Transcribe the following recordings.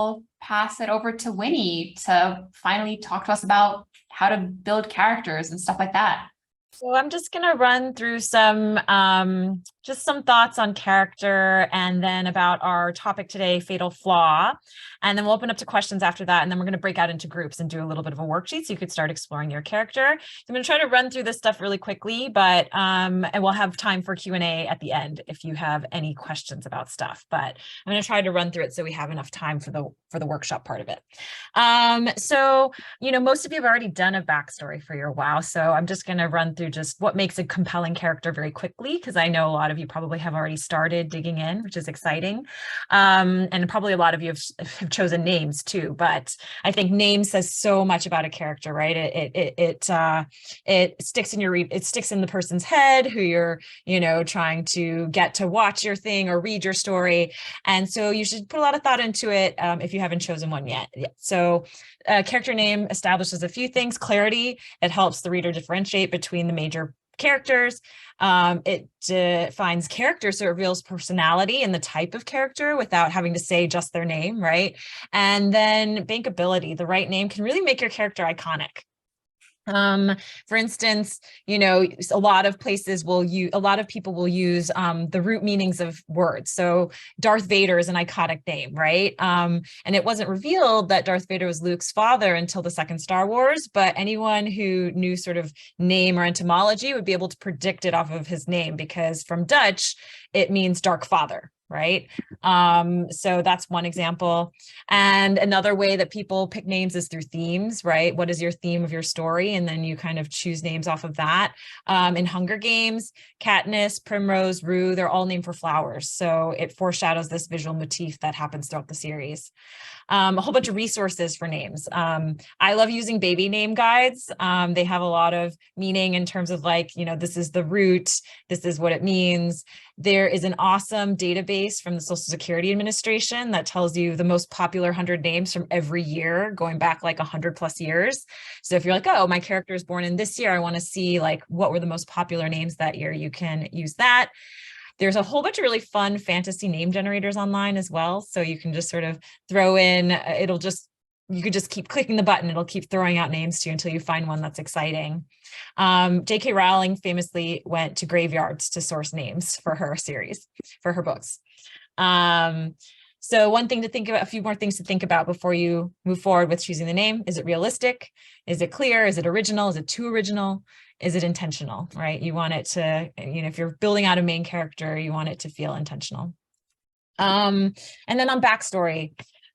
I'll pass it over to Winnie to finally talk to us about how to build characters and stuff like that. So I'm just going to run through just some thoughts on character and then about our topic today, fatal flaw. And then we'll open up to questions after that. And then we're going to break out into groups and do a little bit of a worksheet so you could start exploring your character. So I'm going to try to run through this stuff really quickly, but and we'll have time for Q&A at the end if you have any questions about stuff. But I'm going to try to run through it so we have enough time for the workshop part of it. So most of you have already done a backstory for your WoW. So I'm just going to run through just what makes a compelling character very quickly, because I know a lot of you probably have already started digging in, which is exciting. And probably a lot of you have chosen names too, but I think name says so much about a character, right? It sticks in the person's head who you're, trying to get to watch your thing or read your story. And so you should put a lot of thought into it if you haven't chosen one yet. So character name establishes a few things. Clarity, it helps the reader differentiate between the major characters. It defines character, so it reveals personality and the type of character without having to say just their name, right? And then bankability, the right name can really make your character iconic. For instance, a lot of people will use the root meanings of words. So Darth Vader is an iconic name, right? And it wasn't revealed that Darth Vader was Luke's father until the second Star Wars, but anyone who knew sort of name or etymology would be able to predict it off of his name, because from Dutch, it means dark father, right? So that's one example. And another way that people pick names is through themes, right? What is your theme of your story? And then you kind of choose names off of that. In Hunger Games, Katniss, Primrose, Rue, they're all named for flowers. So it foreshadows this visual motif that happens throughout the series. A whole bunch of resources for names. I love using baby name guides. They have a lot of meaning in terms of this is the root, this is what it means. There is an awesome database from the Social Security Administration that tells you the most popular 100 names from every year, going back like 100+ years. So if you're like, oh, my character is born in this year, I want to see what were the most popular names that year, you can use that. There's a whole bunch of really fun fantasy name generators online as well. So you can just sort of throw in, you could just keep clicking the button. It'll keep throwing out names to you until you find one that's exciting. J.K. Rowling famously went to graveyards to source names for her series, for her books. So one thing to think about, a few more things to think about before you move forward with choosing the name. Is it realistic? Is it clear? Is it original? Is it too original? Is it intentional, right? You want it to, if you're building out a main character, you want it to feel intentional. And then on backstory,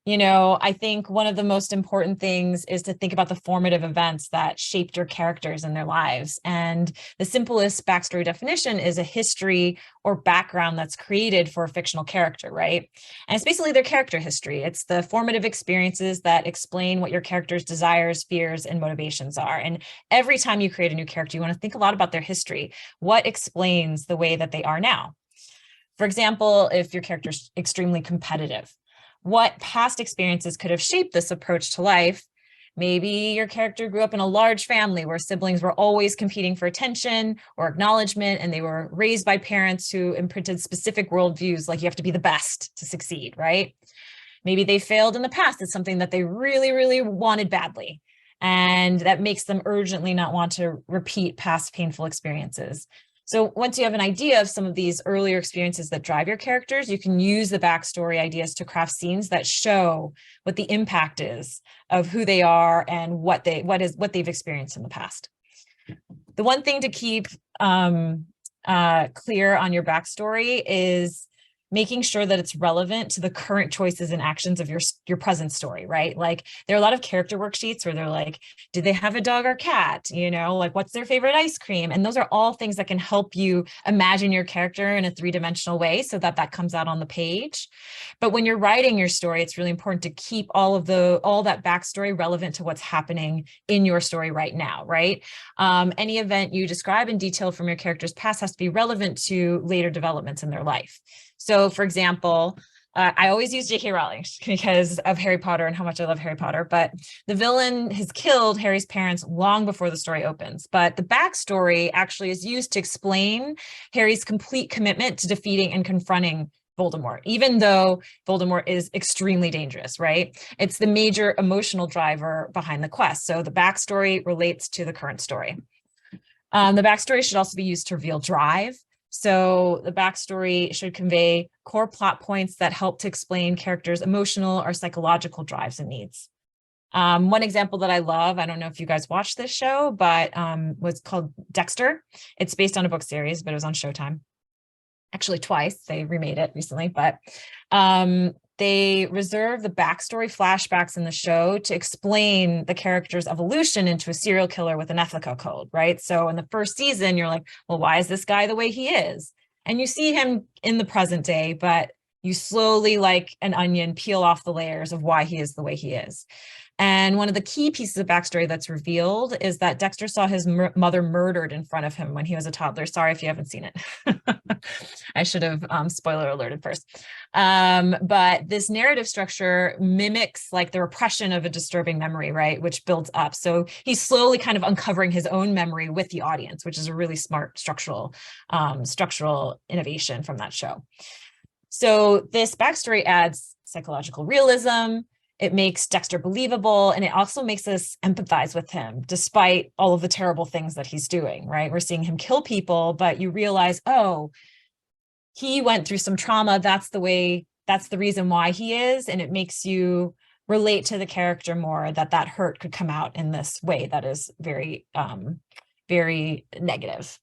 I think one of the most important things is to think about the formative events that shaped your characters and their lives. And the simplest backstory definition is a history or background that's created for a fictional character, right? And it's basically their character history. It's the formative experiences that explain what your character's desires, fears, and motivations are. And every time you create a new character, you want to think a lot about their history. What explains the way that they are now? For example, if your character's extremely competitive, what past experiences could have shaped this approach to life? Maybe your character grew up in a large family where siblings were always competing for attention or acknowledgement, and they were raised by parents who imprinted specific worldviews, like you have to be the best to succeed, right? Maybe they failed in the past at something that they really, really wanted badly, and that makes them urgently not want to repeat past painful experiences. So once you have an idea of some of these earlier experiences that drive your characters, you can use the backstory ideas to craft scenes that show what the impact is of who they are and what they've experienced in the past. The one thing to keep clear on your backstory is making sure that it's relevant to the current choices and actions of your present story, right? Like there are a lot of character worksheets where they're like, do they have a dog or cat? What's their favorite ice cream? And those are all things that can help you imagine your character in a 3-dimensional way so that comes out on the page. But when you're writing your story, it's really important to keep all that backstory relevant to what's happening in your story right now, right? Any event you describe in detail from your character's past has to be relevant to later developments in their life. So, for example, I always use J.K. Rowling because of Harry Potter and how much I love Harry Potter, but the villain has killed Harry's parents long before the story opens. But the backstory actually is used to explain Harry's complete commitment to defeating and confronting Voldemort, even though Voldemort is extremely dangerous, right? It's the major emotional driver behind the quest. So the backstory relates to the current story. The backstory should also be used to reveal drive. So the backstory should convey core plot points that help to explain characters' emotional or psychological drives and needs. One example that I love, I don't know if you guys watched this show, but was called Dexter. It's based on a book series, but it was on Showtime. Actually, twice. They remade it recently, but they reserve the backstory flashbacks in the show to explain the character's evolution into a serial killer with an ethical code, right? So in the first season, you're like, well, why is this guy the way he is? And you see him in the present day, but you slowly, like an onion, peel off the layers of why he is the way he is. And one of the key pieces of backstory that's revealed is that Dexter saw his mother murdered in front of him when he was a toddler. Sorry if you haven't seen it. I should have spoiler alerted first. But this narrative structure mimics like the repression of a disturbing memory, right? Which builds up. So he's slowly kind of uncovering his own memory with the audience, which is a really smart structural innovation from that show. So this backstory adds psychological realism. It makes Dexter believable, and it also makes us empathize with him despite all of the terrible things that he's doing, right? We're seeing him kill people, but you realize, oh, he went through some trauma. That's the reason why he is. And it makes you relate to the character more, that hurt could come out in this way that is very, very negative.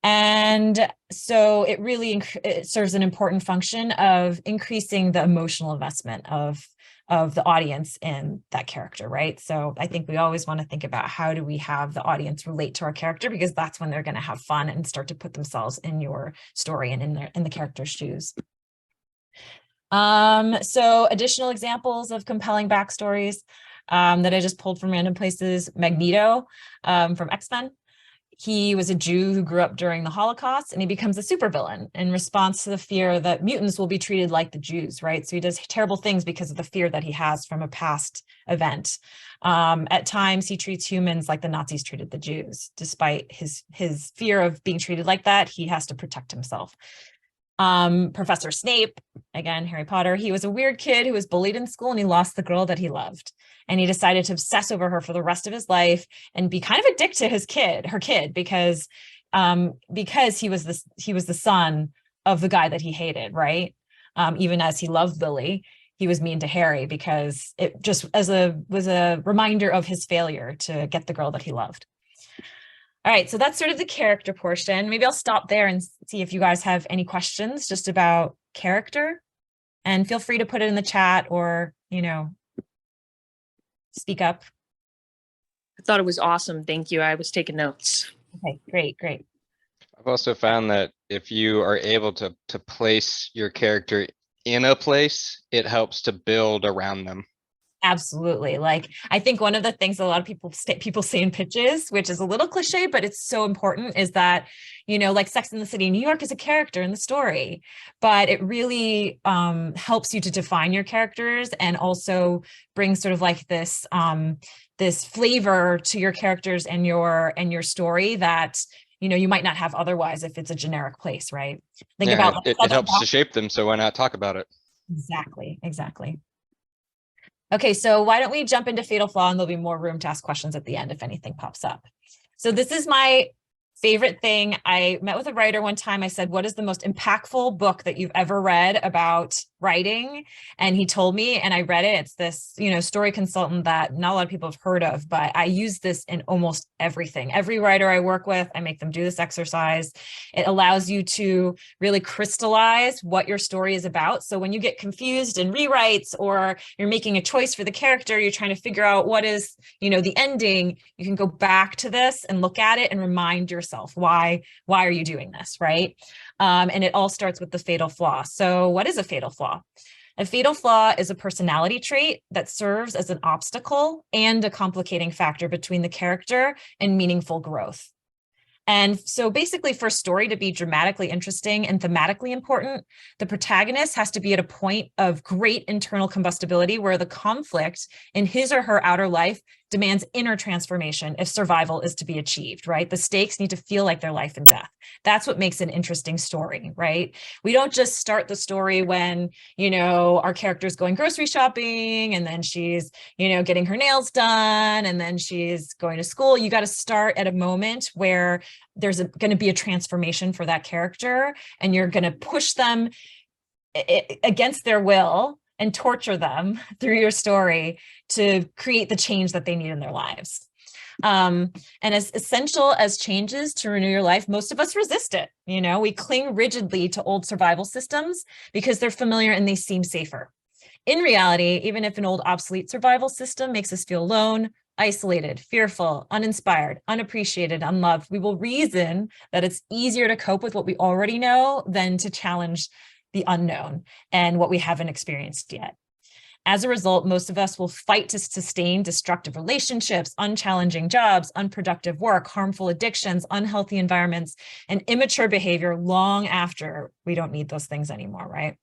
And so it really it serves an important function of increasing the emotional investment of the audience in that character, right? So I think we always want to think about how do we have the audience relate to our character, because that's when they're going to have fun and start to put themselves in your story and in the character's shoes. So additional examples of compelling backstories that I just pulled from random places. Magneto from X-Men. He was a Jew who grew up during the Holocaust, and he becomes a supervillain in response to the fear that mutants will be treated like the Jews, right? So he does terrible things because of the fear that he has from a past event. At times, he treats humans like the Nazis treated the Jews. Despite his fear of being treated like that, he has to protect himself. Professor Snape, again, Harry Potter, he was a weird kid who was bullied in school, and he lost the girl that he loved. And he decided to obsess over her for the rest of his life and be kind of addicted to her kid, because he was the son of the guy that he hated, right? Even as he loved Lily, he was mean to Harry because it just was a reminder of his failure to get the girl that he loved. All right, so that's sort of the character portion. Maybe I'll stop there and see if you guys have any questions just about character, and feel free to put it in the chat or, speak up. I thought it was awesome. Thank you. I was taking notes. Okay, great. I've also found that if you are able to place your character in a place, it helps to build around them. Absolutely. Like, I think one of the things a lot of people say in pitches, which is a little cliche, but it's so important, is that, like Sex and the City, New York is a character in the story, but it really helps you to define your characters and also bring sort of like this flavor to your characters and your story that you might not have otherwise if it's a generic place, right? Think about it helps to shape them, so why not talk about it? Exactly. Okay, so why don't we jump into Fatal Flaw, and there'll be more room to ask questions at the end if anything pops up. So this is my favorite thing. I met with a writer one time. I said, what is the most impactful book that you've ever read about writing? And he told me, and I read it. It's this, story consultant that not a lot of people have heard of, but I use this in almost everything. Every writer I work with, I make them do this exercise. It allows you to really crystallize what your story is about. So when you get confused in rewrites, or you're making a choice for the character, you're trying to figure out what is, the ending, you can go back to this and look at it and remind yourself, why are you doing this, right? And it all starts with the fatal flaw. So what is a fatal flaw? A fatal flaw is a personality trait that serves as an obstacle and a complicating factor between the character and meaningful growth. And so basically for a story to be dramatically interesting and thematically important, the protagonist has to be at a point of great internal combustibility where the conflict in his or her outer life demands inner transformation if survival is to be achieved, right? The stakes need to feel like their life and death. That's what makes an interesting story, right? We don't just start the story when, our character's going grocery shopping and then she's, getting her nails done and then she's going to school. You got to start at a moment where there's going to be a transformation for that character and you're going to push them against their will and torture them through your story to create the change that they need in their lives. And as essential as changes to renew your life, most of us resist it. We cling rigidly to old survival systems because they're familiar and they seem safer. In reality, even if an old obsolete survival system makes us feel alone, isolated, fearful, uninspired, unappreciated, unloved, we will reason that it's easier to cope with what we already know than to challenge the unknown and what we haven't experienced yet. As a result, most of us will fight to sustain destructive relationships, unchallenging jobs, unproductive work, harmful addictions, unhealthy environments, and immature behavior long after we don't need those things anymore, right?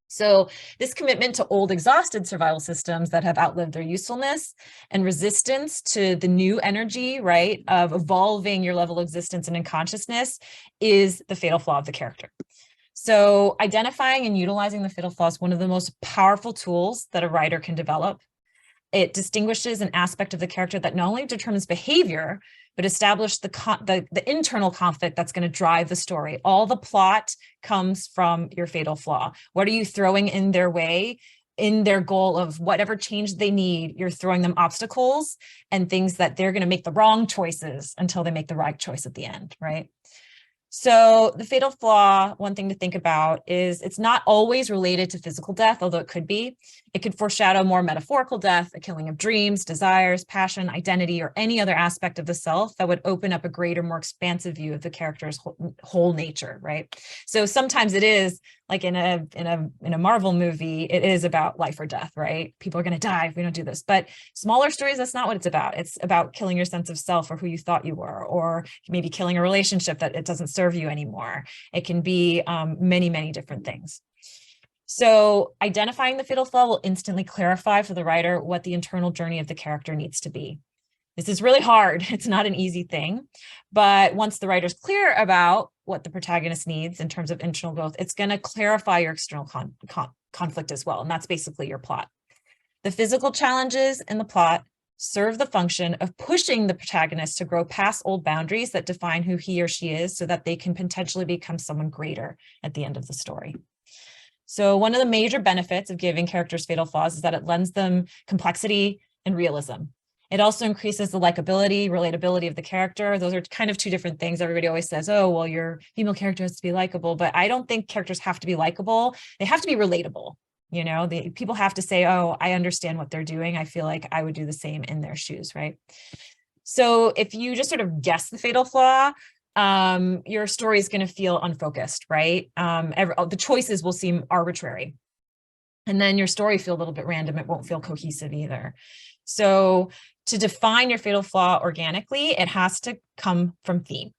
So this commitment to old exhausted survival systems that have outlived their usefulness and resistance to the new energy, right, of evolving your level of existence and in consciousness is the fatal flaw of the character. So identifying and utilizing the fatal flaw is one of the most powerful tools that a writer can develop. It distinguishes an aspect of the character that not only determines behavior, but establishes the internal conflict that's going to drive the story. All the plot comes from your fatal flaw. What are you throwing in their way? In their goal of whatever change they need, you're throwing them obstacles and things that they're going to make the wrong choices until they make the right choice at the end, right? So the fatal flaw, one thing to think about is it's not always related to physical death, although it could be. It could foreshadow more metaphorical death, a killing of dreams, desires, passion, identity, or any other aspect of the self that would open up a greater, more expansive view of the character's whole nature, right? So sometimes it is like in a Marvel movie, it is about life or death, right? People are going to die if we don't do this. But smaller stories, that's not what it's about. It's about killing your sense of self or who you thought you were, or maybe killing a relationship that it doesn't serve you anymore. It can be many, many different things. So identifying the fatal flaw will instantly clarify for the writer what the internal journey of the character needs to be. This is really hard. It's not an easy thing, but once the writer's clear about what the protagonist needs in terms of internal growth, it's going to clarify your external conflict as well. And that's basically your plot. The physical challenges in the plot serve the function of pushing the protagonist to grow past old boundaries that define who he or she is so that they can potentially become someone greater at the end of the story. So one of the major benefits of giving characters fatal flaws is that it lends them complexity and realism. It also increases the likability, relatability of the character. Those are kind of two different things. Everybody always says, oh, well, your female character has to be likable, but I don't think characters have to be likable. They have to be relatable. People have to say, oh, I understand what they're doing. I feel like I would do the same in their shoes, right? So if you just sort of guess the fatal flaw, your story is going to feel unfocused, right? The choices will seem arbitrary. And then your story feel a little bit random. It won't feel cohesive either. So to define your fatal flaw organically, it has to come from theme.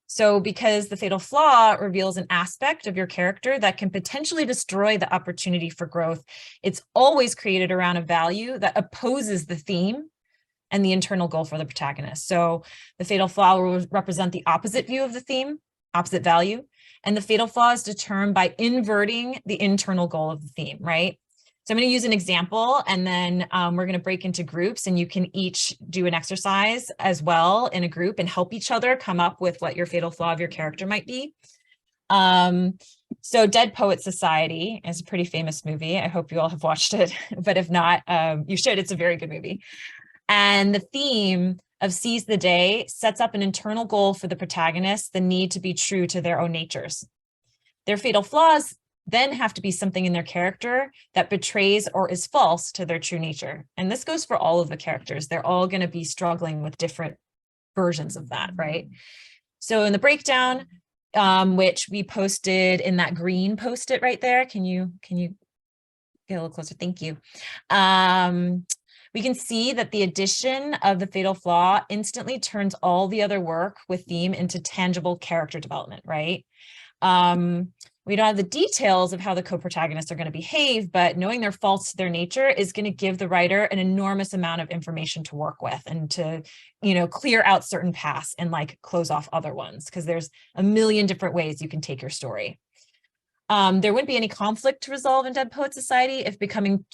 So because the fatal flaw reveals an aspect of your character that can potentially destroy the opportunity for growth, it's always created around a value that opposes the theme and the internal goal for the protagonist. So the fatal flaw will represent the opposite view of the theme, opposite value, and the fatal flaw is determined by inverting the internal goal of the theme, right? So I'm going to use an example, and then we're going to break into groups, and you can each do an exercise as well in a group and help each other come up with what your fatal flaw of your character might be. So Dead Poet Society is a pretty famous movie. I hope you all have watched it, but if not, you should. It's a very good movie. And the theme of Seize the Day sets up an internal goal for the protagonist, the need to be true to their own natures. Their fatal flaws then have to be something in their character that betrays or is false to their true nature. And this goes for all of the characters. They're all going to be struggling with different versions of that, right? So in the breakdown, which we posted in that green post-it right there, can you get a little closer? Thank you. we can see that the addition of the fatal flaw instantly turns all the other work with theme into tangible character development, right? We don't have the details of how the co-protagonists are going to behave, but knowing they're false to their nature is going to give the writer an enormous amount of information to work with and to, clear out certain paths and like close off other ones, because there's a million different ways you can take your story. There wouldn't be any conflict to resolve in Dead Poet Society if becoming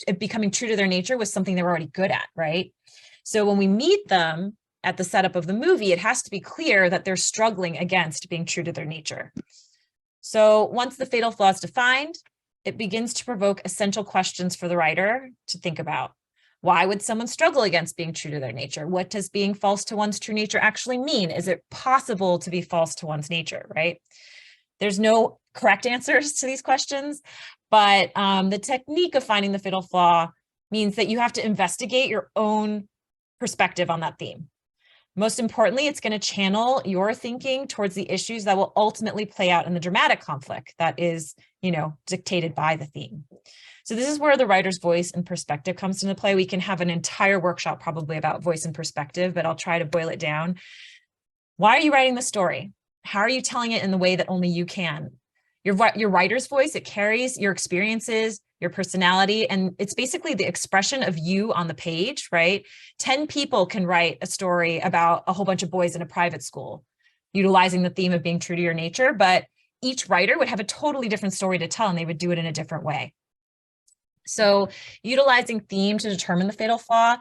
true to their nature was something they were already good at, right? So when we meet them at the setup of the movie, it has to be clear that they're struggling against being true to their nature. So once the fatal flaw is defined, it begins to provoke essential questions for the writer to think about. Why would someone struggle against being true to their nature? What does being false to one's true nature actually mean? Is it possible to be false to one's nature, right? There's no correct answers to these questions, but the technique of finding the fatal flaw means that you have to investigate your own perspective on that theme. Most importantly, it's going to channel your thinking towards the issues that will ultimately play out in the dramatic conflict that is, dictated by the theme. So this is where the writer's voice and perspective comes into play. We can have an entire workshop probably about voice and perspective, but I'll try to boil it down. Why are you writing the story? How are you telling it in the way that only you can? Your writer's voice, it carries your experiences, your personality, and it's basically the expression of you on the page, right? 10 people can write a story about a whole bunch of boys in a private school, utilizing the theme of being true to your nature, but each writer would have a totally different story to tell, and they would do it in a different way. So utilizing theme to determine the fatal flaw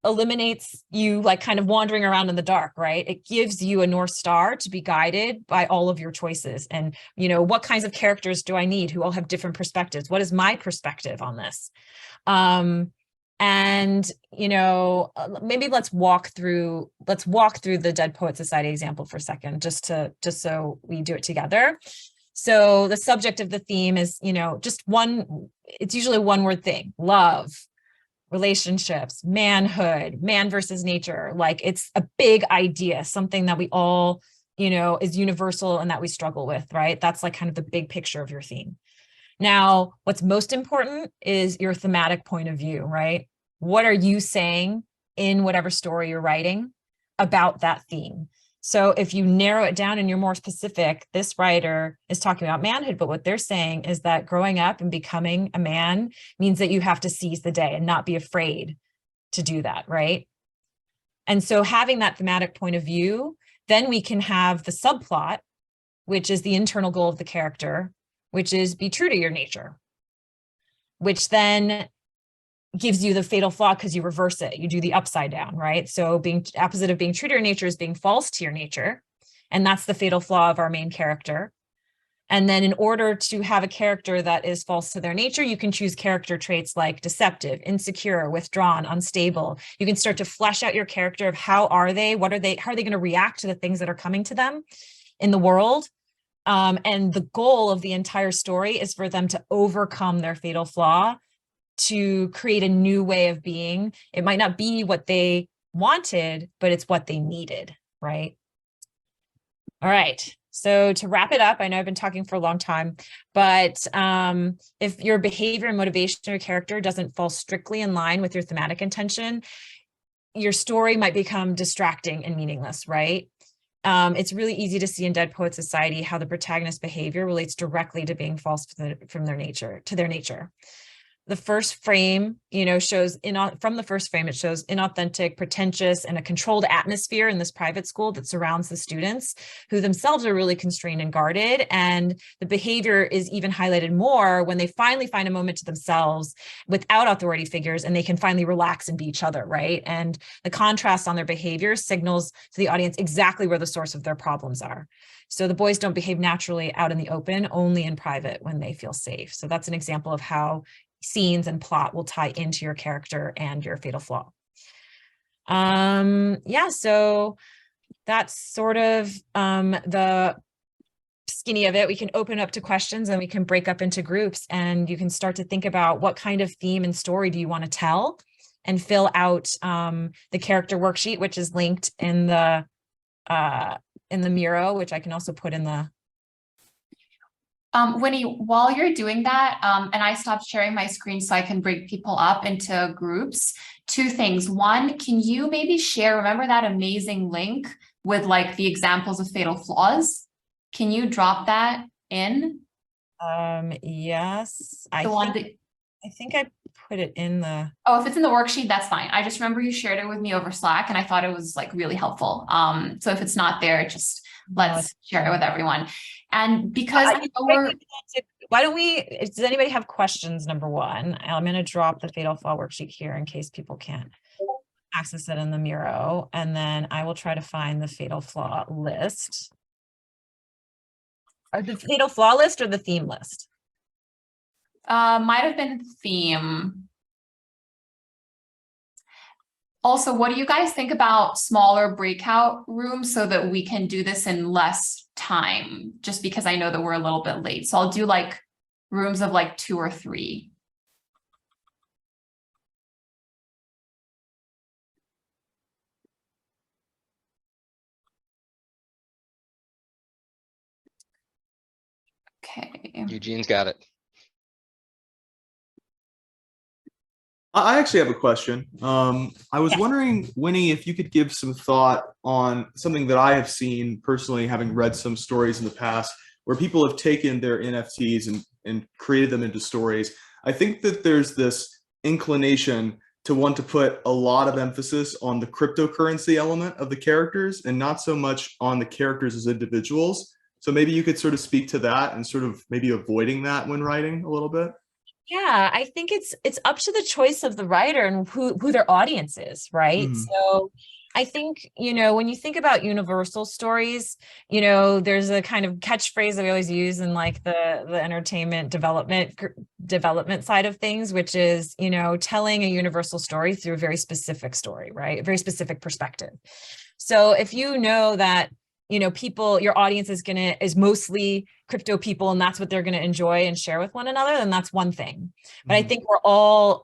eliminates you like kind of wandering around in the dark, right? It gives you a North Star to be guided by all of your choices. And, what kinds of characters do I need who all have different perspectives? What is my perspective on this? Maybe let's walk through the Dead Poet Society example for a second, just so we do it together. So the subject of the theme is, it's usually a one-word thing: love, relationships, manhood, man versus nature. Like, it's a big idea, something that we all, is universal and that we struggle with, right? That's like kind of the big picture of your theme. Now, what's most important is your thematic point of view, right? What are you saying in whatever story you're writing about that theme? So if you narrow it down and you're more specific, this writer is talking about manhood, but what they're saying is that growing up and becoming a man means that you have to seize the day and not be afraid to do that, right? And so having that thematic point of view, then we can have the subplot, which is the internal goal of the character, which is be true to your nature, which then gives you the fatal flaw because you reverse it. You do the upside down, right? So being opposite of being true to your nature is being false to your nature. And that's the fatal flaw of our main character. And then in order to have a character that is false to their nature, you can choose character traits like deceptive, insecure, withdrawn, unstable. You can start to flesh out your character of how are they going to react to the things that are coming to them in the world. And the goal of the entire story is for them to overcome their fatal flaw, to create a new way of being. It might not be what they wanted, but it's what they needed, right? All right. So to wrap it up, I know I've been talking for a long time, but if your behavior and motivation of your character doesn't fall strictly in line with your thematic intention, your story might become distracting and meaningless, right? It's really easy to see in Dead Poet Society how the protagonist's behavior relates directly to being false to their nature. The first frame, shows from the first frame, it shows inauthentic, pretentious, and a controlled atmosphere in this private school that surrounds the students, who themselves are really constrained and guarded. And the behavior is even highlighted more when they finally find a moment to themselves without authority figures, and they can finally relax and be each other, right? And the contrast on their behavior signals to the audience exactly where the source of their problems are. So the boys don't behave naturally out in the open, only in private when they feel safe. So that's an example of how scenes and plot will tie into your character and your fatal flaw. So that's sort of the skinny of it. We can open up to questions and we can break up into groups, and you can start to think about what kind of theme and story do you want to tell, and fill out the character worksheet, which is linked in the Miro, which I can also put in the Winnie, while you're doing that, and I stopped sharing my screen so I can bring people up into groups, two things. One, can you maybe share, remember that amazing link with like the examples of fatal flaws? Can you drop that in? Yes, The one that, I think I put it in the, oh, if it's in the worksheet, that's fine. I just remember you shared it with me over Slack and I thought it was like really helpful. So if it's not there, just let's share it with everyone. And because I know we're, why don't we, does anybody have questions, number one? I'm going to drop the fatal flaw worksheet here in case people can't access it in the Miro. And then I will try to find the fatal flaw list. Or the fatal flaw list or the theme list? might have been theme. Also, what do you guys think about smaller breakout rooms so that we can do this in less time? Just because I know that we're a little bit late. So I'll do like rooms of like 2 or 3. Okay. Eugene's got it. I actually have a question. I was wondering, Winnie, if you could give some thought on something that I have seen personally, having read some stories in the past, where people have taken their NFTs and created them into stories. I think that there's this inclination to want to put a lot of emphasis on the cryptocurrency element of the characters and not so much on the characters as individuals. So maybe you could sort of speak to that and sort of maybe avoiding that when writing a little bit. Yeah, I think it's up to the choice of the writer and who their audience is, right? So I think, when you think about universal stories, there's a kind of catchphrase that we always use in like the entertainment development side of things, which is, telling a universal story through a very specific story, right? A very specific perspective. So if you know that your audience is mostly crypto people and that's what they're going to enjoy and share with one another, then that's one thing. But I think we're all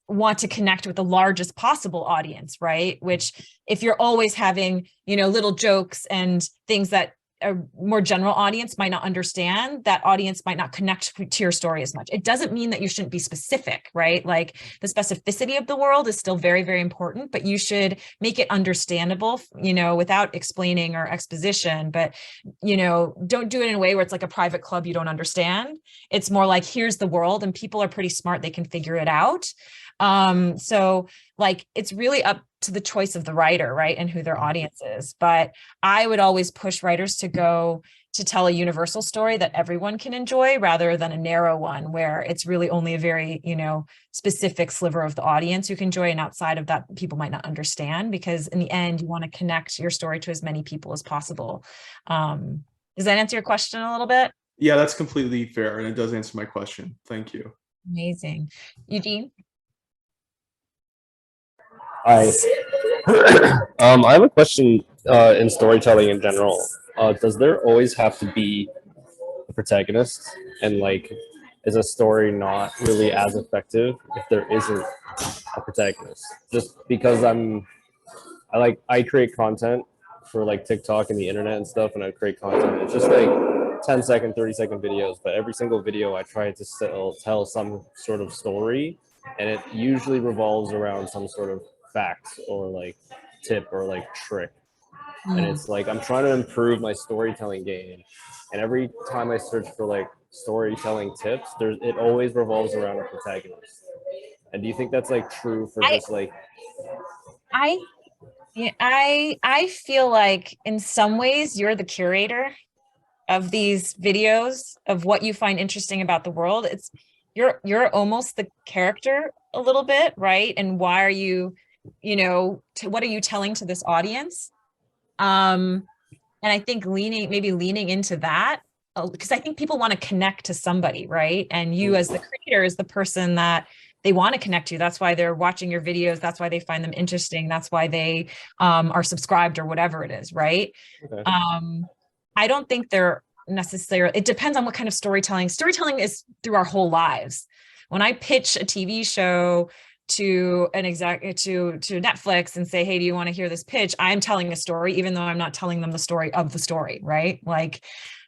want to connect with the largest possible audience, right? Which if you're always having, little jokes and things that a more general audience might not understand, that audience might not connect to your story as much. It doesn't mean that you shouldn't be specific, right? Like the specificity of the world is still very, very important, but you should make it understandable, without explaining or exposition, but, don't do it in a way where it's like a private club you don't understand. It's more like, here's the world and people are pretty smart. They can figure it out. So like, it's really up to the choice of the writer, right? And who their audience is. But I would always push writers to go to tell a universal story that everyone can enjoy rather than a narrow one where it's really only a very, specific sliver of the audience who can enjoy, and outside of that, people might not understand, because in the end, you want to connect your story to as many people as possible. Does that answer your question a little bit? Yeah, that's completely fair. And it does answer my question. Thank you. Amazing. Eugene? Hi. I have a question in storytelling in general. Does there always have to be a protagonist? And like, is a story not really as effective if there isn't a protagonist? Just because I create content for like TikTok and the internet and stuff, and I create content. It's just like 10-second, 30-second videos, but every single video I try to tell some sort of story, and it usually revolves around some sort of fact or like tip or like trick. And it's like I'm trying to improve my storytelling game, and every time I search for like storytelling tips, it always revolves around a protagonist. And do you think that's like true for just like I feel like in some ways you're the curator of these videos, of what you find interesting about the world. You're almost the character a little bit, right? And why are you, what are you telling to this audience? And I think leaning into that, because I think people want to connect to somebody, right? And you as the creator is the person that they want to connect to. That's why they're watching your videos. That's why they find them interesting. That's why they are subscribed or whatever it is, right? Okay. I don't think they're necessarily, it depends on what kind of storytelling. Storytelling is through our whole lives. When I pitch a TV show to an to Netflix and say, hey, do you want to hear this pitch? I'm telling a story, even though I'm not telling them the story of the story, right? Like,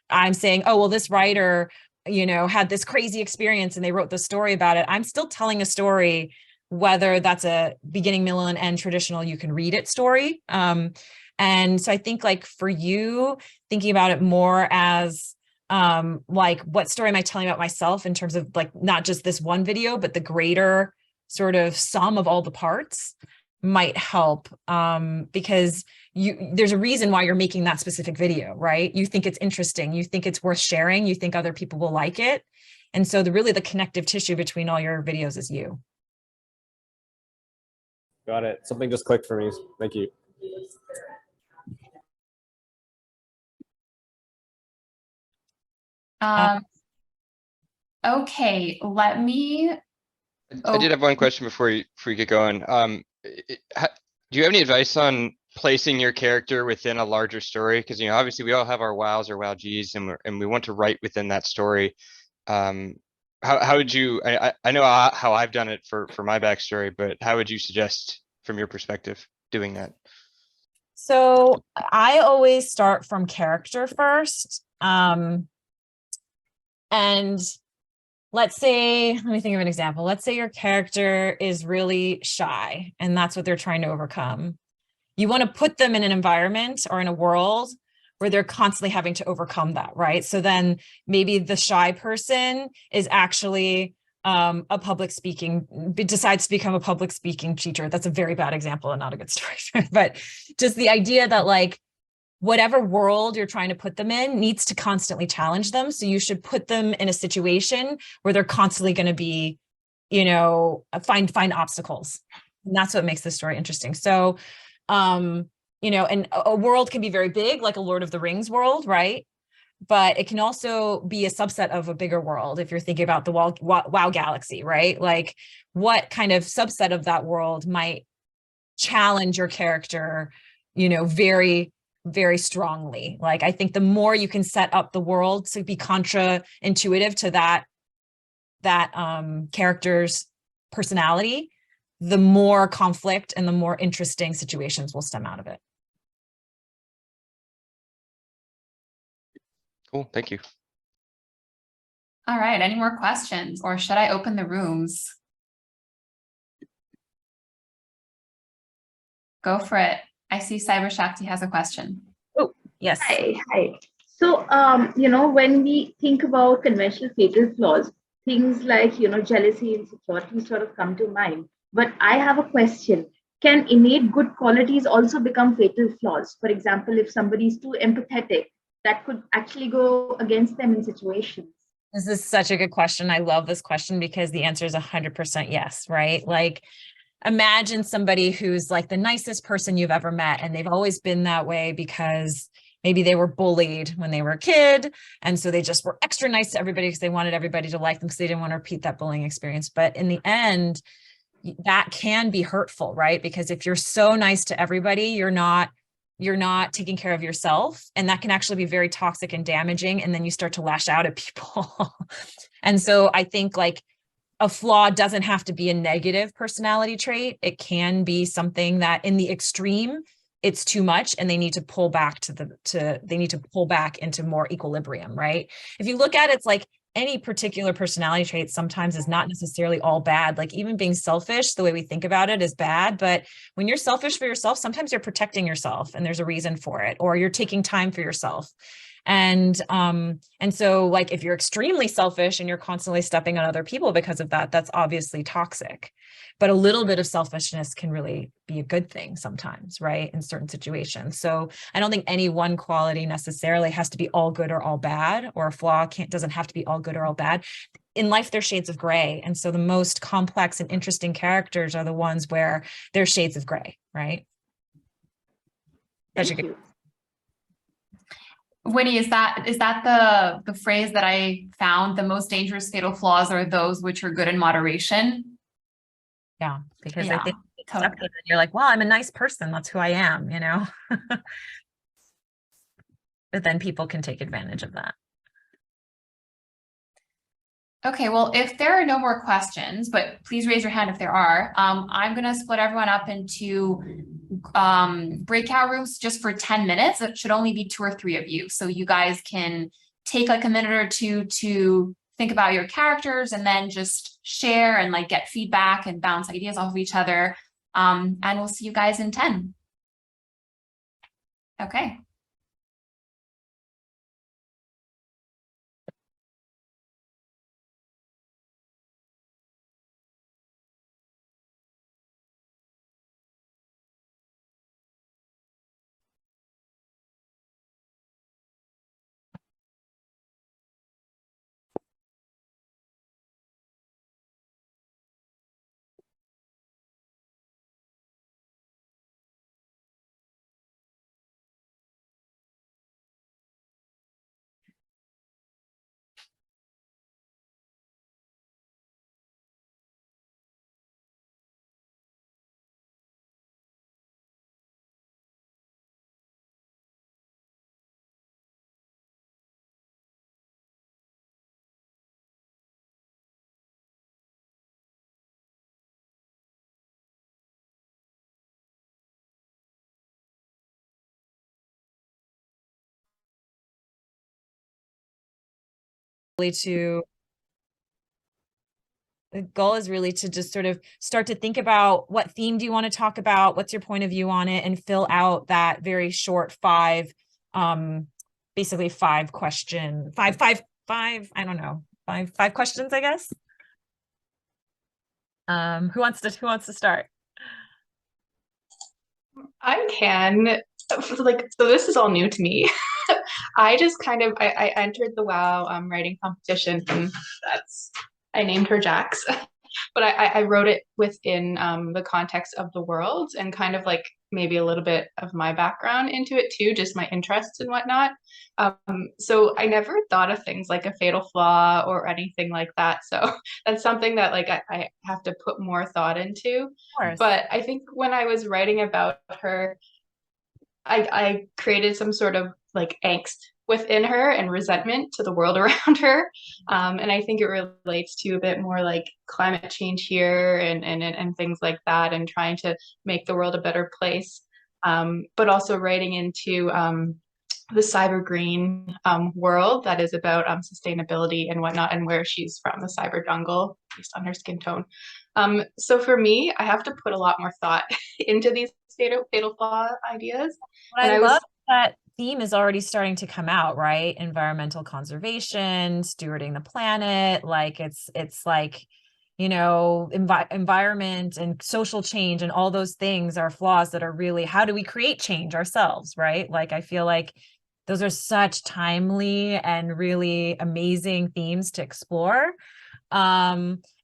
I'm saying, oh, well, this writer, you know, had this crazy experience and they wrote the story about it. I'm still telling a story, whether that's a beginning, middle, and end traditional, you can read it story. And so I think like for you, thinking about it more as like, what story am I telling about myself in terms of like, not just this one video, but the greater sort of sum of all the parts might help, because there's a reason why you're making that specific video, right? You think it's interesting, you think it's worth sharing, you think other people will like it. And so really the connective tissue between all your videos is you. Got it. Something just clicked for me. Thank you. Okay, let me. I did have one question before you get going. Do you have any advice on placing your character within a larger story? Because, you know, obviously we all have our wows or WowGs, and we want to write within that story. How would you? I know how I've done it for my backstory, but how would you suggest, from your perspective, doing that? So I always start from character first. And let's say, let me think of an example. Let's say your character is really shy and that's what they're trying to overcome. You want to put them in an environment or in a world where they're constantly having to overcome that, right? So then maybe the shy person is actually a public speaking, decides to become a public speaking teacher. That's a very bad example and not a good story, but just the idea that like, whatever world you're trying to put them in needs to constantly challenge them. So you should put them in a situation where they're constantly going to be, you know, find obstacles. And that's what makes this story interesting. So, you know, and a world can be very big, like a Lord of the Rings world, right? But it can also be a subset of a bigger world. If you're thinking about the WoW galaxy, right? Like what kind of subset of that world might challenge your character, you know, very, very strongly. Like, I think the more you can set up the world to be contra-intuitive to that character's personality, the more conflict and the more interesting situations will stem out of it. Cool, thank you. All right, any more questions, or should I open the rooms? Go for it. I see Cyber Shakti has a question. Oh, yes. Hi. So, you know, when we think about conventional fatal flaws, things like, you know, jealousy, insecurity sort of come to mind. But I have a question. Can innate good qualities also become fatal flaws? For example, if somebody is too empathetic, that could actually go against them in situations. This is such a good question. I love this question because the answer is 100% yes, right? Like, imagine somebody who's like the nicest person you've ever met, and they've always been that way because maybe they were bullied when they were a kid. And so they just were extra nice to everybody because they wanted everybody to like them because they didn't want to repeat that bullying experience. But in the end, that can be hurtful, right? Because if you're so nice to everybody, you're not taking care of yourself. And that can actually be very toxic and damaging. And then you start to lash out at people. And so I think like a flaw doesn't have to be a negative personality trait. It can be something that in the extreme, it's too much and they need to pull back they need to pull back into more equilibrium, right? If you look at it, it's like any particular personality trait sometimes is not necessarily all bad. Like even being selfish, the way we think about it is bad, but when you're selfish for yourself, sometimes you're protecting yourself and there's a reason for it, or you're taking time for yourself. And so like, if you're extremely selfish and you're constantly stepping on other people because of that, that's obviously toxic, but a little bit of selfishness can really be a good thing sometimes, right? In certain situations. So I don't think any one quality necessarily has to be all good or all bad, or a flaw doesn't have to be all good or all bad. In life, there's shades of gray. And so the most complex and interesting characters are the ones where there's shades of gray, right? Thank you. Winnie, is that the phrase that I found? The most dangerous fatal flaws are those which are good in moderation. Yeah, because Yeah, I think totally. you're like, well, I'm a nice person. That's who I am, you know? But then people can take advantage of that. Okay, well, if there are no more questions, but please raise your hand if there are, I'm gonna split everyone up into breakout rooms just for 10 minutes. It should only be 2 or 3 of you. So you guys can take like a minute or two to think about your characters and then just share and like get feedback and bounce ideas off of each other. And we'll see you guys in 10. Okay. To the goal is really to just sort of start to think about what theme do you want to talk about, what's your point of view on it, and fill out that very short basically five question, I don't know, five questions, I guess. Who wants to start? I can. Like, so this is all new to me. I just kind of I entered the WoW writing competition, and I named her Jax. But I wrote it within the context of the world and kind of like maybe a little bit of my background into it too, just my interests and whatnot. So I never thought of things like a fatal flaw or anything like that. So that's something that like I have to put more thought into. But I think when I was writing about her, I created some sort of like angst within her and resentment to the world around her. And I think it relates to a bit more like climate change here and things like that, and trying to make the world a better place. But also writing into the cyber green world that is about sustainability and whatnot, and where she's from, the cyber jungle, based on her skin tone. So for me, I have to put a lot more thought into these fatal flaw ideas. But I love that theme is already starting to come out, right? Environmental conservation, stewarding the planet, like it's like, you know, environment and social change and all those things are flaws that are really, how do we create change ourselves, right? Like I feel like those are such timely and really amazing themes to explore.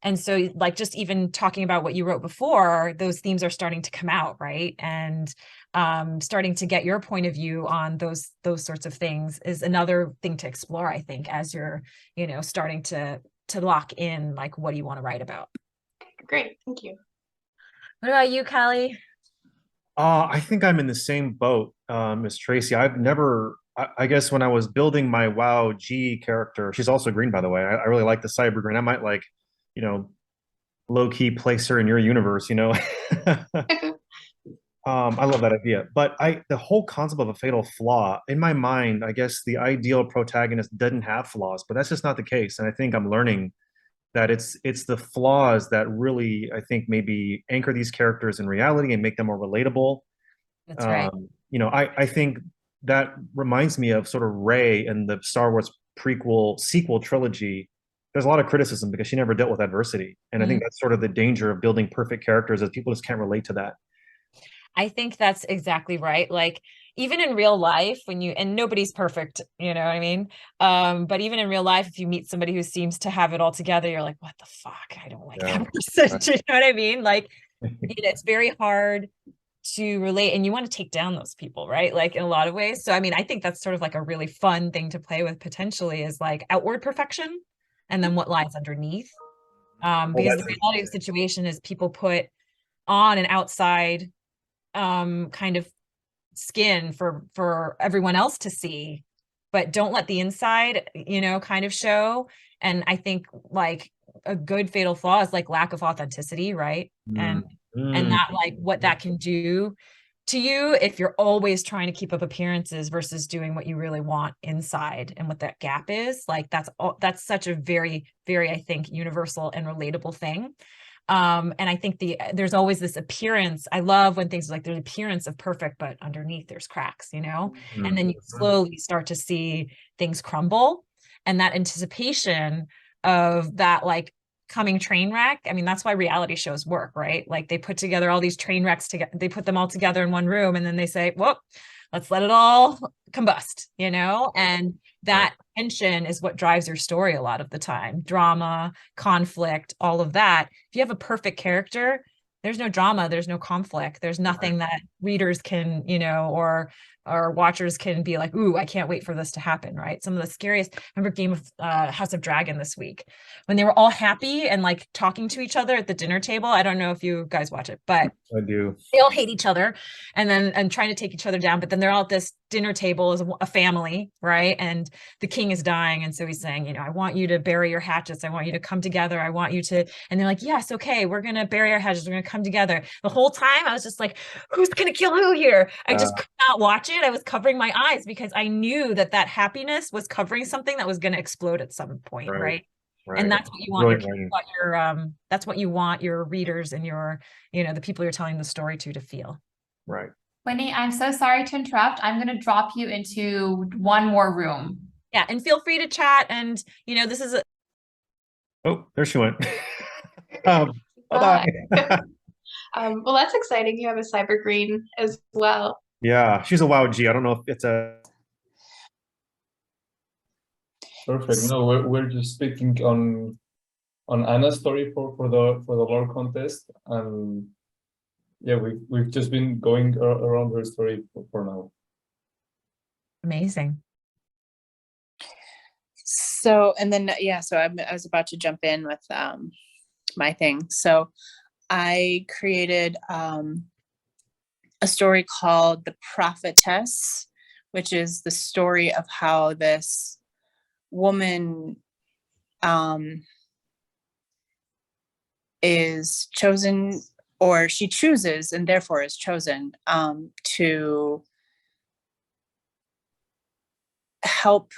And so like just even talking about what you wrote before, those themes are starting to come out, right? And starting to get your point of view on those sorts of things is another thing to explore, I think, as you're, you know, starting to lock in like what do you want to write about. Great, thank you. What about you, Callie? I think I'm in the same boat, as Tracy. I've never, I guess when I was building my WoW G character, she's also green, by the way. I really like the cyber green. I might like, you know, low key place her in your universe, you know. I love that idea. But the whole concept of a fatal flaw, in my mind, I guess the ideal protagonist doesn't have flaws, but that's just not the case. And I think I'm learning that it's the flaws that really, I think, maybe anchor these characters in reality and make them more relatable. That's right. You know, I think that reminds me of sort of Rey in the Star Wars sequel trilogy. There's a lot of criticism because she never dealt with adversity. And I think that's sort of the danger of building perfect characters, is people just can't relate to that. I think that's exactly right. Like even in real life, when you, and nobody's perfect, you know what I mean? But even in real life, if you meet somebody who seems to have it all together, you're like, what the fuck? I don't like that person. Do you know what I mean? Like it's very hard to relate, and you want to take down those people, right? Like in a lot of ways. So, I mean, I think that's sort of like a really fun thing to play with potentially, is like outward perfection and then what lies underneath. Because the reality of the situation is people put on an outside kind of skin for everyone else to see, but don't let the inside, you know, kind of show. And I think like a good fatal flaw is like lack of authenticity, right? And that like what that can do to you if you're always trying to keep up appearances versus doing what you really want inside, and what that gap is. Like that's such a very, very, I think, universal and relatable thing. And I think there's always this appearance. I love when things like there's appearance of perfect, but underneath there's cracks, you know, and then you slowly start to see things crumble, and that anticipation of that, like, coming train wreck. I mean, that's why reality shows work, right? Like they put together all these train wrecks together, they put them all together in one room, and then they say, well, let's let it all combust, you know? And that tension is what drives your story a lot of the time. Drama, conflict, all of that. If you have a perfect character, there's no drama, there's no conflict, there's nothing that readers can, you know, or watchers can be like, ooh, I can't wait for this to happen, right? Some of the scariest, I remember House of Dragon this week, when they were all happy and like talking to each other at the dinner table. I don't know if you guys watch it, but I do. they all hate each other and trying to take each other down, but then they're all at this dinner table as a family, right? And the king is dying, and so he's saying, you know, I want you to bury your hatchets, I want you to come together, I want you to, and they're like, yes, okay, we're gonna bury our hatchets, we're gonna come together. The whole time I was just like, who's gonna kill who here? I just could not watch it. I was covering my eyes because I knew that happiness was covering something that was going to explode at some point, right? And that's what you want that's what you want your readers and your, you know, the people you're telling the story to feel. Right. Winnie, I'm so sorry to interrupt. I'm going to drop you into one more room. Yeah, and feel free to chat. And, you know, this is a... Oh, there she went. Bye-bye. Well, that's exciting. You have a cyber green as well. Yeah, she's a WoW G. I don't know if it's a... Perfect. No, we're just speaking on Anna's story for the lore contest, and yeah, we've just been going around her story for now. Amazing. So, and then so I was about to jump in with my thing. So I created a story called The Prophetess, which is the story of how this woman is chosen, or she chooses and therefore is chosen to help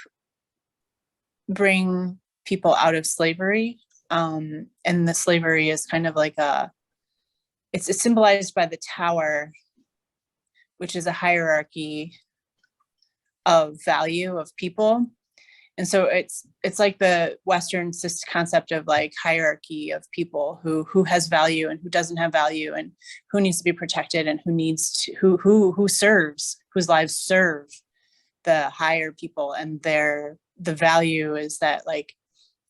bring people out of slavery. And the slavery is kind of like it's symbolized by the tower, which is a hierarchy of value of people. And so it's like the Western concept of like hierarchy of people, who has value and who doesn't have value, and who needs to be protected and who serves, whose lives serve the higher people. And the value is that, like,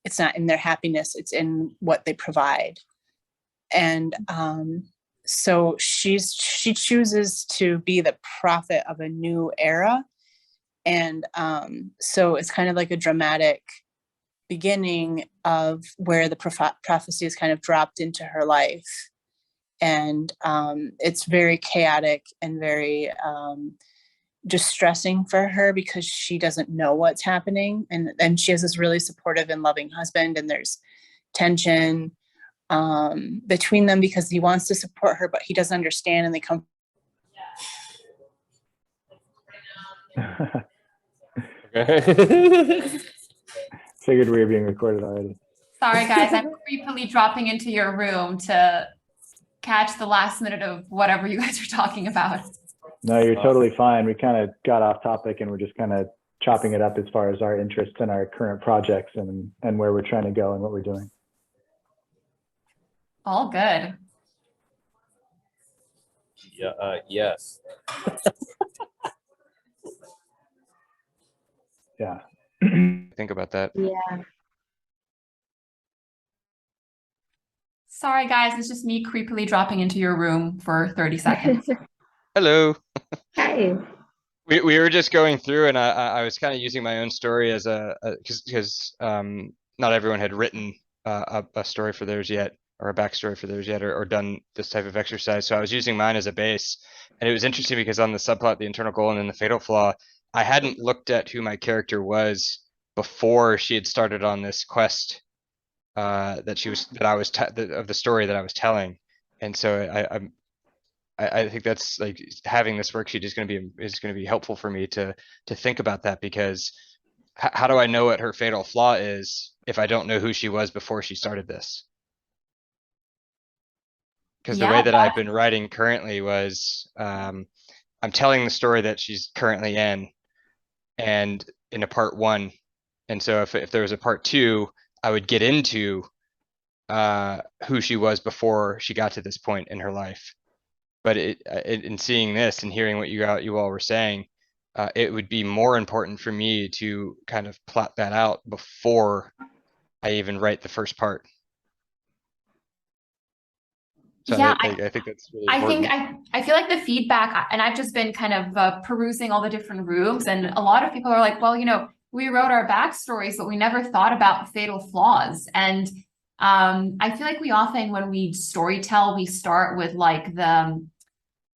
it's not in their happiness, it's in what they provide. And so she chooses to be the prophet of a new era. And so it's kind of like a dramatic beginning of where the prophecy is kind of dropped into her life. And it's very chaotic and very distressing for her, because she doesn't know what's happening. And she has this really supportive and loving husband, and there's tension between them because he wants to support her, but he doesn't understand, and they come. Figured we were being recorded already. Sorry, guys, I'm creepily dropping into your room to catch the last minute of whatever you guys are talking about. No, you're totally fine. We kind of got off topic, and we're just kind of chopping it up as far as our interests and our current projects and where we're trying to go and what we're doing. All good. Yeah. Yes. Yeah. Think about that. Yeah. Sorry, guys, it's just me creepily dropping into your room for 30 seconds. Hello. Hi. We were just going through, and I was kind of using my own story as because not everyone had written a story for theirs yet, or a backstory for theirs yet, or done this type of exercise. So I was using mine as a base, and it was interesting because on the subplot, the internal goal, and then the fatal flaw, I hadn't looked at who my character was before she had started on this quest of the story that I was telling, and so I think that's like having this worksheet is going to be helpful for me to think about that, because how do I know what her fatal flaw is if I don't know who she was before she started this? Because the way Yeah, that I've been writing currently was, I'm telling the story that she's currently in, and in a part one. And so if there was a part two, I would get into who she was before she got to this point in her life. But in seeing this and hearing what you all were saying, it would be more important for me to kind of plot that out before I even write the first part. So yeah. I think that's really I important. think I feel like the feedback, and I've just been kind of perusing all the different rooms, and a lot of people are like, well, we wrote our backstories, but we never thought about the fatal flaws. And I feel like we often, when we storytell, we start with like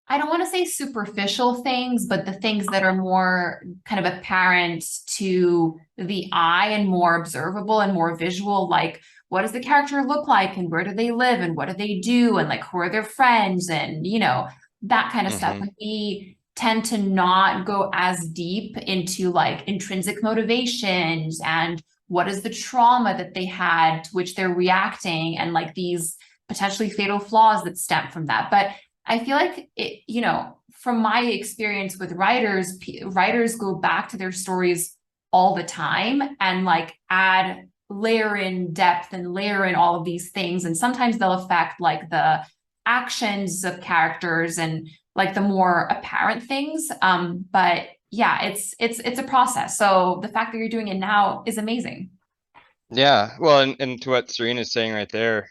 I don't want to say superficial things, but the things that are more kind of apparent to the eye and more observable and more visual, like what does the character look like and where do they live and what do they do and like who are their friends and that kind of stuff. And we tend to not go as deep into like intrinsic motivations and what is the trauma that they had to which they're reacting and like these potentially fatal flaws that stem from that. But I feel like it, from my experience with writers go back to their stories all the time and like layer in depth and layer in all of these things. And sometimes they'll affect like the actions of characters and like the more apparent things. But yeah, it's a process. So the fact that you're doing it now is amazing. Yeah, well, and to what Serena is saying right there,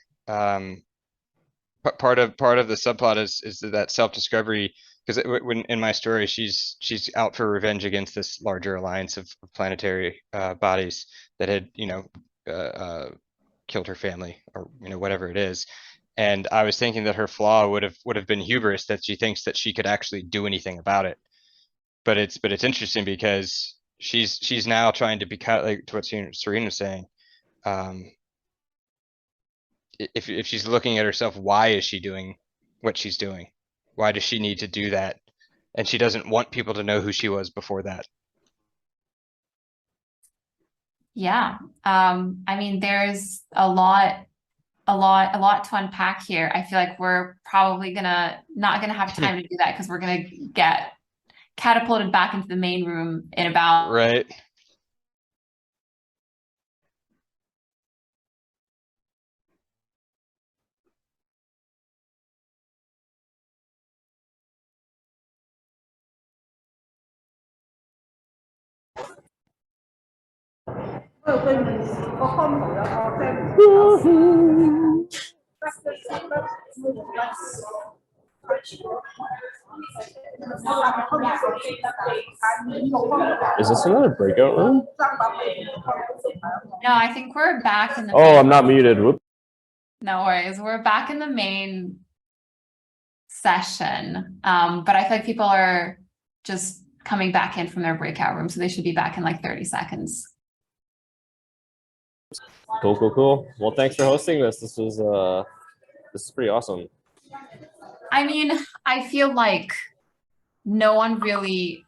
part of the subplot is that self-discovery, because when in my story she's out for revenge against this larger alliance of planetary bodies that had killed her family or whatever it is. And I was thinking that her flaw would have been hubris, that she thinks that she could actually do anything about it. But it's interesting because she's now trying to become, like to what Serena was saying, if she's looking at herself, why is she doing what she's doing? Why does she need to do that? And she doesn't want people to know who she was before that. Yeah. I mean, there's a lot to unpack here. I feel like we're probably not gonna have time to do that because we're gonna get catapulted back into the main room in about Right. Is this another breakout room? No, I think we're back in the Oh, I'm not muted. Whoop. No worries. We're back in the main session. But I feel like people are just coming back in from their breakout room, so they should be back in like 30 seconds. Cool. Well, thanks for hosting this. This is pretty awesome. I mean, I feel like no one really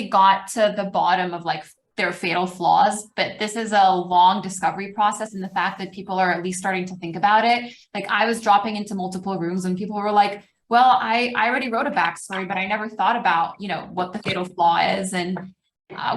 got to the bottom of like their fatal flaws, but this is a long discovery process, and the fact that people are at least starting to think about it. Like I was dropping into multiple rooms and people were like, well, I already wrote a backstory, but I never thought about, what the fatal flaw is. And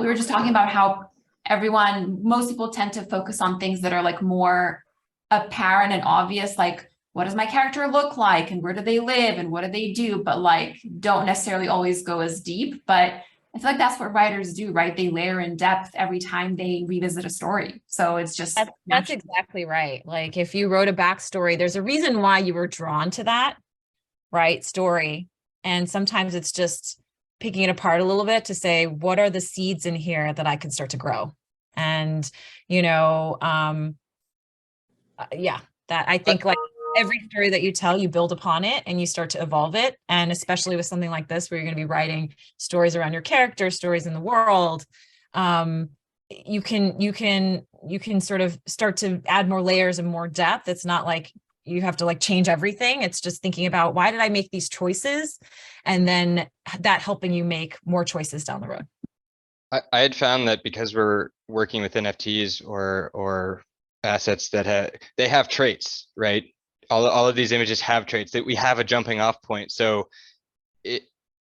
we were just talking about how most people tend to focus on things that are like more apparent and obvious, like what does my character look like and where do they live and what do they do, but like don't necessarily always go as deep. But I feel like that's what writers do, right? They layer in depth every time they revisit a story. So it's just that's exactly right. Like if you wrote a backstory, there's a reason why you were drawn to that, right, story. And sometimes it's just picking it apart a little bit to say, what are the seeds in here that I can start to grow? And, that I think like every story that you tell, you build upon it and you start to evolve it. And especially with something like this, where you're going to be writing stories around your character, stories in the world, you can sort of start to add more layers and more depth. It's not like, you have to like change everything. It's just thinking about, why did I make these choices? And then that helping you make more choices down the road. I had found that because we're working with NFTs or assets that they have traits, right? All of these images have traits that we have a jumping off point. So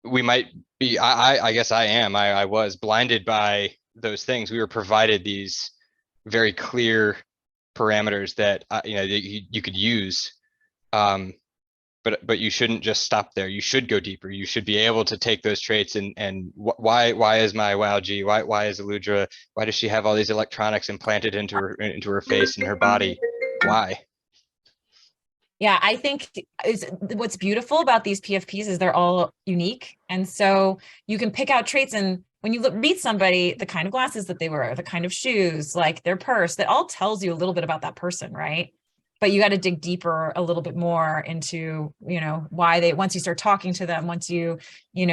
we might be, I guess I was blinded by those things. We were provided these very clear parameters that, that you could use. But you shouldn't just stop there. You should go deeper. You should be able to take those traits and why is my WoW G? Why is Aludra? Why does she have all these electronics implanted into her face and her body? Why? Yeah, I think what's beautiful about these PFPs is they're all unique. And so you can pick out traits, and when you meet somebody, the kind of glasses that they wear, the kind of shoes, like their purse, that all tells you a little bit about that person, right? But you got to dig deeper a little bit more into, why once you start talking to them, once you,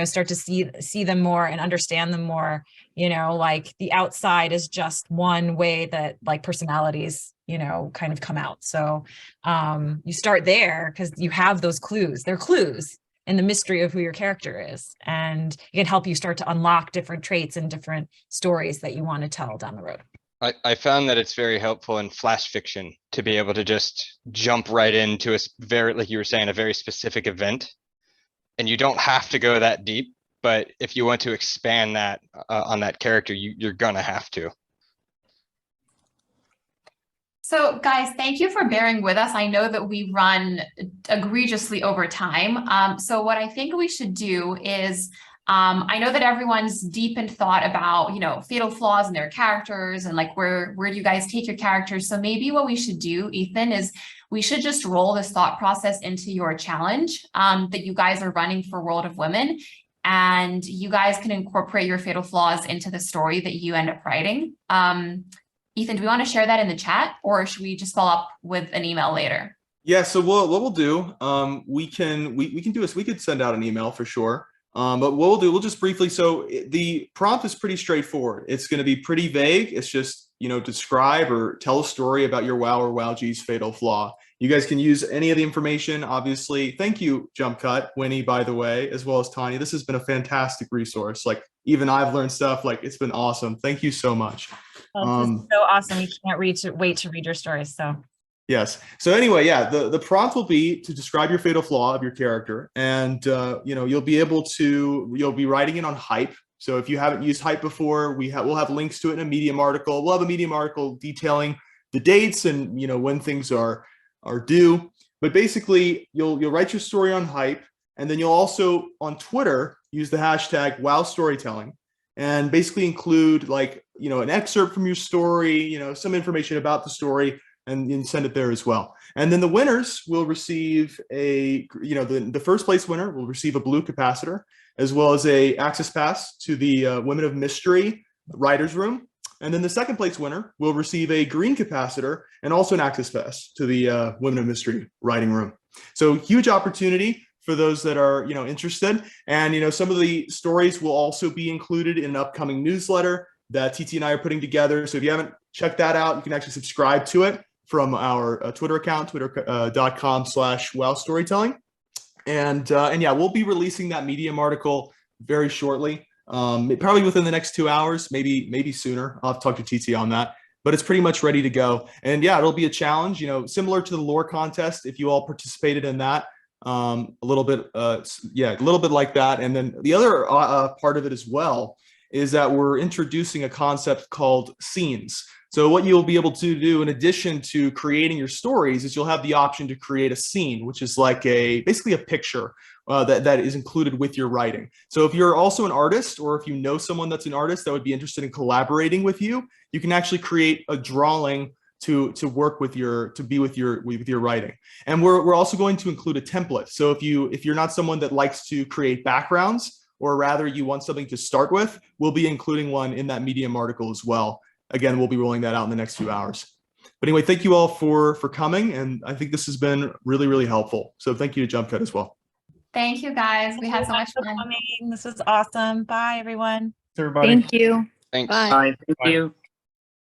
start to see them more and understand them more, like the outside is just one way that like personalities, kind of come out. So you start there because you have those clues. They're clues in the mystery of who your character is. And it can help you start to unlock different traits and different stories that you want to tell down the road. I found that it's very helpful in flash fiction to be able to just jump right into a very, like you were saying, a very specific event. And you don't have to go that deep, but if you want to expand that on that character, you're gonna have to. So guys, thank you for bearing with us. I know that we run egregiously over time. So what I think we should do is, I know that everyone's deep in thought about, fatal flaws in their characters and like where do you guys take your characters? So maybe what we should do, Ethan, is we should just roll this thought process into your challenge that you guys are running for World of Women. And you guys can incorporate your fatal flaws into the story that you end up writing. Ethan, do we want to share that in the chat, or should we just follow up with an email later? Yeah, so what we'll do, we can do this. We could send out an email for sure. But what we'll do, we'll just briefly, so the prompt is pretty straightforward. It's going to be pretty vague. It's just, describe or tell a story about your WoW or WoWG's fatal flaw. You guys can use any of the information, obviously. Thank you, Jumpcut, Winnie, by the way, as well as Tanya. This has been a fantastic resource. Like, even I've learned stuff, like, it's been awesome. Thank you so much. Well, this is so awesome. You can't wait to read your stories, so. Yes. So anyway, yeah, the prompt will be to describe your fatal flaw of your character, and you'll be writing it on Hype. So if you haven't used Hype before, we'll have links to it in a Medium article. We'll have a Medium article detailing the dates and when things are due. But basically, you'll write your story on Hype, and then you'll also on Twitter use the hashtag WoW Storytelling, and basically include an excerpt from your story, some information about the story. And send it there as well. And then the winners will receive the first place winner will receive a blue capacitor, as well as a access pass to the Women of Mystery writers room. And then the second place winner will receive a green capacitor and also an access pass to the Women of Mystery writing room. So huge opportunity for those that are interested. And some of the stories will also be included in an upcoming newsletter that TT and I are putting together. So if you haven't checked that out, you can actually subscribe to it from our Twitter account, twitter.com/WoW Storytelling. And yeah, we'll be releasing that Medium article very shortly, probably within the next 2 hours, maybe sooner. I'll have to talk to TT on that, but it's pretty much ready to go. And yeah, it'll be a challenge, similar to the lore contest. If you all participated in that, a little bit like that. And then the other part of it as well is that we're introducing a concept called scenes. So what you'll be able to do in addition to creating your stories is you'll have the option to create a scene, which is like basically a picture that is included with your writing. So if you're also an artist, or if you know someone that's an artist that would be interested in collaborating with you, you can actually create a drawing to work with your writing. And we're also going to include a template. So if you're not someone that likes to create backgrounds, or rather you want something to start with, we'll be including one in that Medium article as well. Again, we'll be rolling that out in the next few hours. But anyway, thank you all for coming. And I think this has been really, really helpful. So thank you to Jumpcut as well. Thank you guys. We had so much fun. This was awesome. Bye, everyone. Everybody. Thank you. Thanks. Bye. Bye. Thank you.